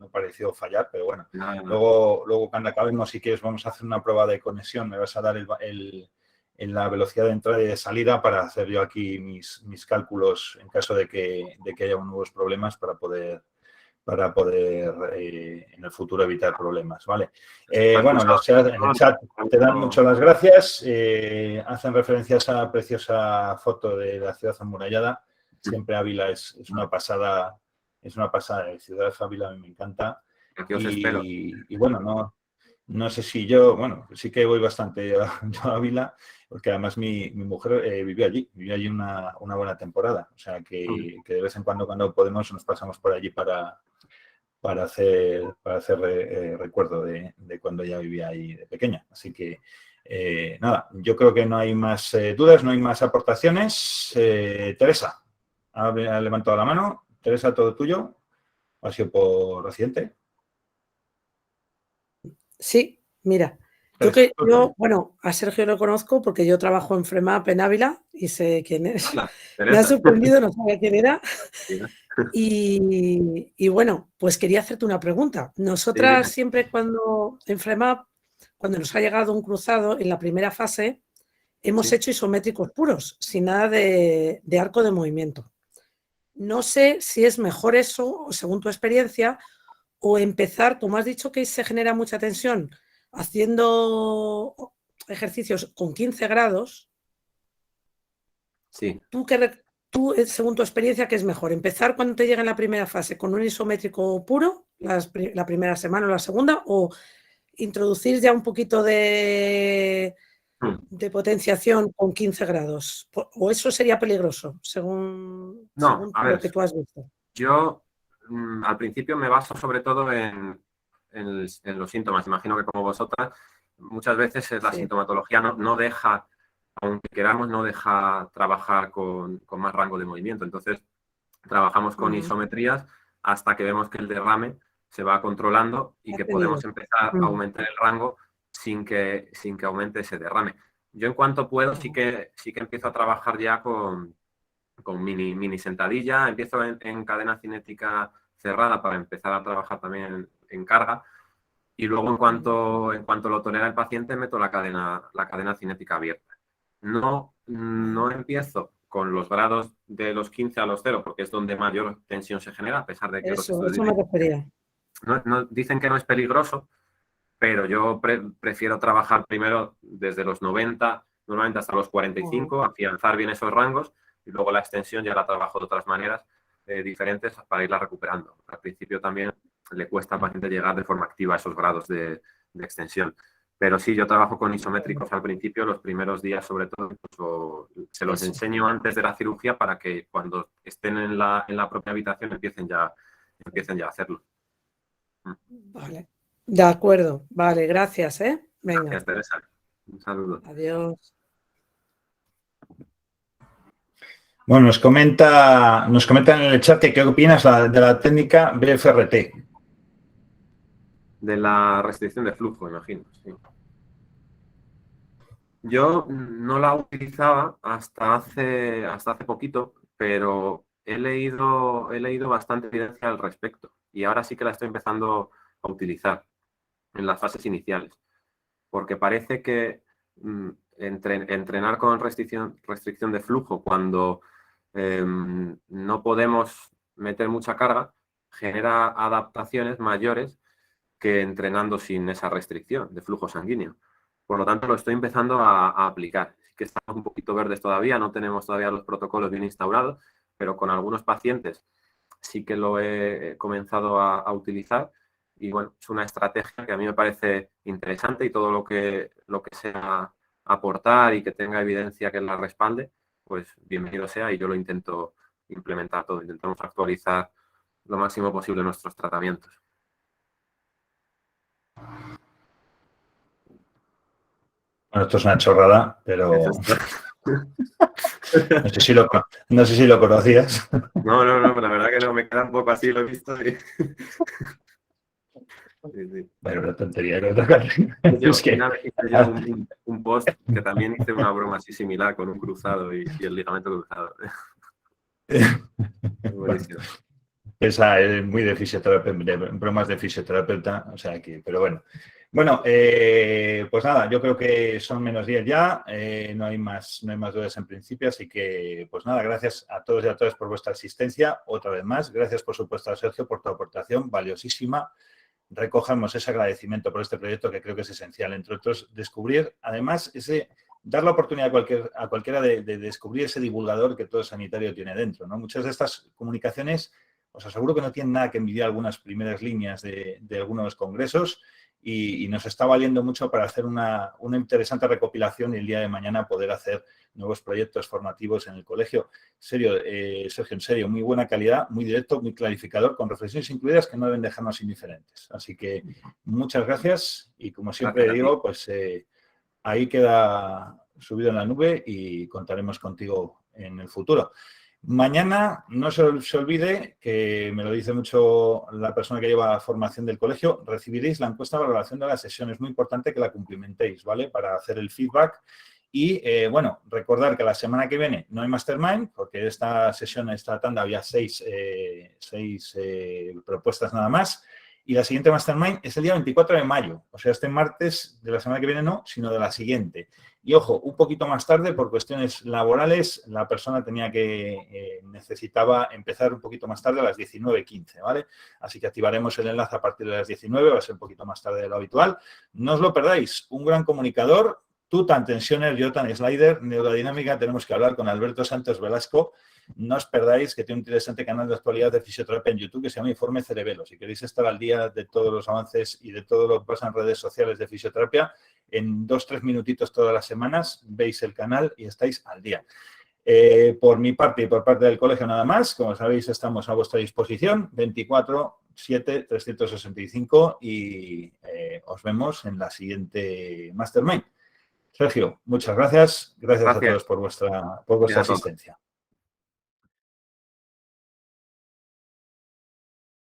pareció fallar, pero bueno. Luego cuando acabemos, si quieres, vamos a hacer una prueba de conexión. Me vas a dar en la velocidad de entrada y de salida para hacer yo aquí mis cálculos en caso de que haya nuevos problemas para poder en el futuro evitar problemas, ¿vale? Bueno, en el chat te dan muchas las gracias, hacen referencia a esa preciosa foto de la ciudad amurallada. Siempre Ávila es una pasada, Ciudad Ávila a mí me encanta. Aquí os espero. Y bueno, no sé si yo, bueno, sí que voy bastante yo a Ávila, porque además mi mujer vivió allí una buena temporada. O sea, que de vez en cuando podemos nos pasamos por allí para hacer recuerdo de cuando ella vivía ahí de pequeña. Así que, nada, yo creo que no hay más dudas, no hay más aportaciones. Teresa, ha levantado la mano. Teresa, todo tuyo. Ha sido por accidente. Sí, mira, bueno, a Sergio lo conozco porque yo trabajo en FREMAP en Ávila y sé quién es. Me ha sorprendido, no sabía quién era. Y bueno, pues quería hacerte una pregunta. Nosotras siempre en FREMAP, cuando nos ha llegado un cruzado en la primera fase, hemos hecho isométricos puros, sin nada de arco de movimiento. No sé si es mejor eso, según tu experiencia, o empezar, como has dicho que se genera mucha tensión, haciendo ejercicios con 15 grados. Sí. Tú, según tu experiencia, ¿qué es mejor? ¿Empezar cuando te llega en la primera fase con un isométrico puro, la primera semana o la segunda, o introducir ya un poquito de potenciación con 15 grados? ¿O eso sería peligroso, según A ver, lo que tú has visto? Yo al principio me baso sobre todo en los síntomas. Imagino que como vosotras, muchas veces la sintomatología no deja, aunque queramos, no deja trabajar con más rango de movimiento. Entonces, trabajamos con isometrías hasta que vemos que el derrame se va controlando y que podemos empezar a aumentar el rango sin que aumente ese derrame. Yo en cuanto puedo sí que empiezo a trabajar ya con mini sentadilla, empiezo en cadena cinética cerrada para empezar a trabajar también en carga, y luego en cuanto lo tolera el paciente meto la cadena cinética abierta. No empiezo con los grados de los 15 a los 0, porque es donde mayor tensión se genera, a pesar de que eso me refería. Dicen que no es peligroso, pero yo prefiero trabajar primero desde los 90, normalmente hasta los 45, afianzar bien esos rangos, y luego la extensión ya la trabajo de otras maneras diferentes para irla recuperando. Al principio también le cuesta al paciente llegar de forma activa a esos grados de extensión. Pero sí, yo trabajo con isométricos al principio, los primeros días sobre todo, incluso se los enseño antes de la cirugía para que cuando estén en la propia habitación empiecen ya a hacerlo. Vale. De acuerdo. Vale, gracias, ¿eh? Venga. Gracias, Teresa. Un saludo. Adiós. Bueno, nos comentan en el chat que qué opinas de la técnica BFRT. De la restricción de flujo, imagino. Sí. Yo no la utilizaba hasta hace poquito, pero he leído bastante evidencia al respecto, y ahora sí que la estoy empezando a utilizar en las fases iniciales, porque parece que entrenar con restricción de flujo cuando no podemos meter mucha carga genera adaptaciones mayores que entrenando sin esa restricción de flujo sanguíneo. Por lo tanto, lo estoy empezando a aplicar. Sí que estamos un poquito verdes todavía, no tenemos todavía los protocolos bien instaurados, pero con algunos pacientes sí que lo he comenzado a utilizar, y bueno, es una estrategia que a mí me parece interesante, y todo lo que sea aportar y que tenga evidencia que la respalde, pues bienvenido sea, y yo lo intento implementar todo. Intentamos actualizar lo máximo posible nuestros tratamientos. Bueno, esto es una chorrada, pero no sé si lo conocías. No, la verdad que no, me queda un poco así, lo he visto. Sí. Bueno, la tontería que Una vez hice yo un post que también hice una broma así similar con un cruzado y el ligamento cruzado. Buenísimo. Esa es muy de fisioterapeuta, de bromas de fisioterapeuta, o sea que, pero bueno. Bueno, pues nada, yo creo que son menos 10 ya, no hay más dudas en principio, así que, pues nada, gracias a todos y a todas por vuestra asistencia, otra vez más. Gracias, por supuesto, a Sergio por tu aportación valiosísima. Recojamos ese agradecimiento por este proyecto, que creo que es esencial, entre otros, descubrir, además, dar la oportunidad a cualquiera de descubrir ese divulgador que todo sanitario tiene dentro, ¿no? Muchas de estas comunicaciones, os aseguro que no tienen nada que envidiar algunas primeras líneas de algunos congresos, y nos está valiendo mucho para hacer una interesante recopilación, y el día de mañana poder hacer nuevos proyectos formativos en el colegio. Sergio, en serio, muy buena calidad, muy directo, muy clarificador, con reflexiones incluidas que no deben dejarnos indiferentes. Así que muchas gracias, y como siempre digo, pues ahí queda subido en la nube y contaremos contigo en el futuro. Mañana, no se olvide, que me lo dice mucho la persona que lleva la formación del colegio, recibiréis la encuesta de valoración de la sesión. Es muy importante que la cumplimentéis, ¿vale? Para hacer el feedback. Y, bueno, recordar que la semana que viene no hay Mastermind, porque esta sesión, esta tanda, había 6 propuestas nada más. Y la siguiente Mastermind es el día 24 de mayo. O sea, este martes de la semana que viene no, sino de la siguiente. Y ojo, un poquito más tarde, por cuestiones laborales, la persona necesitaba empezar un poquito más tarde, a las 19:15, ¿vale? Así que activaremos el enlace a partir de las 19, va a ser un poquito más tarde de lo habitual. No os lo perdáis, un gran comunicador, Tú tan tensioner, yo tan slider, neurodinámica, tenemos que hablar con Alberto Santos Velasco. No os perdáis, que tiene un interesante canal de actualidad de fisioterapia en YouTube que se llama Informe Cerebelo. Si queréis estar al día de todos los avances y de todo lo que pasa en redes sociales de fisioterapia, en 2-3 minutitos todas las semanas veis el canal y estáis al día. Por mi parte y por parte del colegio nada más. Como sabéis, estamos a vuestra disposición 24/7/365 y os vemos en la siguiente Mastermind. Sergio, muchas gracias. Gracias a todos por vuestra asistencia.